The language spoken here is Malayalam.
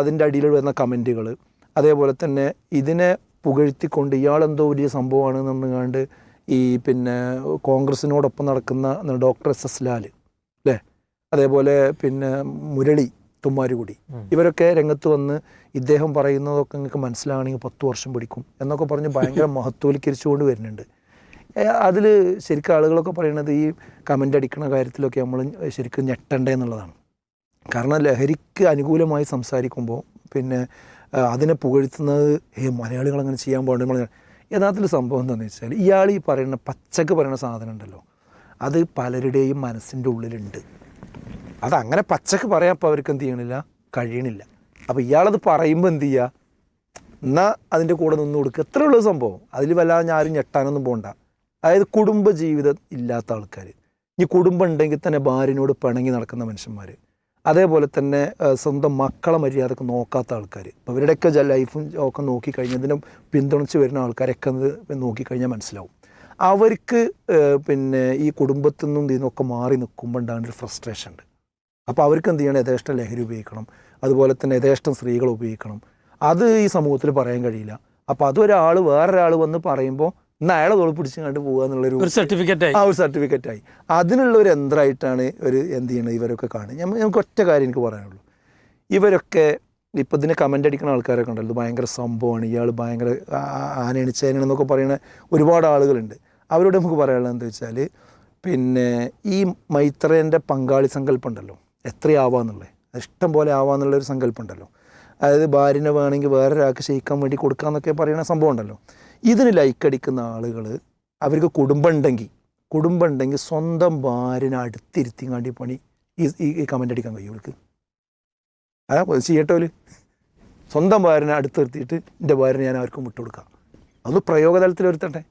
അതിൻ്റെ അടിയിൽ വരുന്ന കമൻറ്റുകൾ, അതേപോലെ തന്നെ ഇതിനെ പുകഴ്ത്തിക്കൊണ്ട് ഇയാളെന്തോ വലിയ സംഭവമാണെന്ന് പറഞ്ഞുകൊണ്ട് ഈ പിന്നെ കോൺഗ്രസിനോടൊപ്പം നടക്കുന്ന ഡോക്ടർ എസ് ലാൽ അല്ലേ, അതേപോലെ പിന്നെ മുരളി തുമ്മാരുകുടി, ഇവരൊക്കെ രംഗത്ത് വന്ന് ഇദ്ദേഹം പറയുന്നതൊക്കെ നിങ്ങൾക്ക് മനസ്സിലാകണമെങ്കിൽ 10 വർഷം പിടിക്കും എന്നൊക്കെ പറഞ്ഞ് ഭയങ്കര മഹത്വവൽക്കരിച്ചുകൊണ്ട് വരുന്നുണ്ട്. അതിൽ ശരിക്കും ആളുകളൊക്കെ പറയുന്നത് ഈ കമൻ്റ് അടിക്കുന്ന കാര്യത്തിലൊക്കെ നമ്മൾ ശരിക്കും ഞെട്ടണ്ടേ എന്നുള്ളതാണ്. കാരണം ലഹരിക്ക് അനുകൂലമായി സംസാരിക്കുമ്പോൾ പിന്നെ അതിനെ പുകഴ്ത്തുന്നത് മലയാളികൾ അങ്ങനെ ചെയ്യാൻ പാടുമ്പോൾ യഥാർത്ഥത്തിൽ സംഭവം എന്താണെന്ന് വെച്ചാൽ ഇയാൾ ഈ പറയുന്ന പച്ചക്ക് പറയുന്ന സാധനം ഉണ്ടല്ലോ, അത് പലരുടെയും മനസ്സിൻ്റെ ഉള്ളിലുണ്ട്. അതങ്ങനെ പച്ചക്ക് പറയാൻ അപ്പോൾ അവർക്ക് എന്ത് ചെയ്യണില്ല, കഴിയണില്ല. അപ്പോൾ ഇയാളത് പറയുമ്പോൾ എന്ത് ചെയ്യുക, എന്നാൽ അതിൻ്റെ കൂടെ നിന്ന് കൊടുക്കുക, എത്ര ഉള്ള സംഭവം. അതിൽ വല്ലാതെ ആരും ഞെട്ടാനൊന്നും പോകണ്ട. അതായത് കുടുംബജീവിതം ഇല്ലാത്ത ആൾക്കാർ, ഇനി കുടുംബം ഉണ്ടെങ്കിൽ തന്നെ ഭാര്യനോട് പിണങ്ങി നടക്കുന്ന മനുഷ്യന്മാർ, അതേപോലെ തന്നെ സ്വന്തം മക്കളെ മര്യാദക്ക് നോക്കാത്ത ആൾക്കാർ, അപ്പോൾ ഇവരുടെയൊക്കെ ലൈഫും ഒക്കെ നോക്കിക്കഴിഞ്ഞാൽ ഇതിനെ പിന്തുണച്ച് വരുന്ന ആൾക്കാരൊക്കെ നോക്കിക്കഴിഞ്ഞാൽ മനസ്സിലാവും. അവർക്ക് പിന്നെ ഈ കുടുംബത്തിൽ നിന്നും ഇതിനൊക്കെ മാറി നിൽക്കുമ്പോൾ ഉണ്ടാകുന്നൊരു ഫ്രസ്ട്രേഷൻ ഉണ്ട്. അപ്പോൾ അവർക്ക് എന്ത് ചെയ്യണം, യഥേഷ്ടം ലഹരി ഉപയോഗിക്കണം, അതുപോലെ തന്നെ യഥേഷ്ടം സ്ത്രീകൾ ഉപയോഗിക്കണം. അത് ഈ സമൂഹത്തിൽ പറയാൻ കഴിയില്ല. അപ്പോൾ അതൊരാൾ വേറൊരാൾ വന്ന് പറയുമ്പോൾ ഇന്ന് അയാളെ തോളി പിടിച്ച് കണ്ട് പോകുക എന്നുള്ളൊരു ഒരു സർട്ടിഫിക്കറ്റായി. അതിനുള്ള ഒരു യന്ത്രമായിട്ടാണ് ഒരു എന്ത് ചെയ്യണത് ഇവരൊക്കെ കാണുക. നമുക്ക് ഒറ്റ കാര്യം എനിക്ക് പറയാനുള്ളൂ, ഇവരൊക്കെ ഇപ്പോൾ ഇതിന് കമൻ്റ് അടിക്കുന്ന ആൾക്കാരൊക്കെ ഉണ്ടല്ലോ, ഇത് ഭയങ്കര സംഭവമാണ്, ഇയാൾ ഭയങ്കര ആനയണിച്ചേനെന്നൊക്കെ പറയുന്ന ഒരുപാട് ആളുകളുണ്ട്. അവരോട് നമുക്ക് പറയാനുള്ളത് എന്താ വെച്ചാൽ, പിന്നെ ഈ മൈത്രേൻ്റെ പങ്കാളി സങ്കല്പം ഉണ്ടല്ലോ, എത്രയാവാന്നുള്ളത്, ഇഷ്ടം പോലെ ആവാന്നുള്ളൊരു സങ്കല്പം ഉണ്ടല്ലോ. അതായത് ഭാര്യനെ വേണമെങ്കിൽ വേറൊരാൾക്ക് ക്ഷയിക്കാൻ വേണ്ടി കൊടുക്കാമെന്നൊക്കെ പറയുന്ന സംഭവം ഉണ്ടല്ലോ. ഇതിന് ലൈക്ക് അടിക്കുന്ന ആളുകൾ, അവർക്ക് കുടുംബം ഉണ്ടെങ്കിൽ സ്വന്തം ഭാര്യനെ അടുത്തിരുത്തിങ്ങാണ്ടി പണി ഈ കമൻ്റ് അടിക്കാൻ കഴിയും അവർക്ക്. ചെയ്യട്ടോല് സ്വന്തം ഭാര്യനെ അടുത്ത് നിർത്തിയിട്ട് എൻ്റെ ഭാര്യനെ ഞാൻ ആർക്കും വിട്ടുകൊടുക്കാം, അത് പ്രയോഗതലത്തിൽ വരുത്തട്ടെ.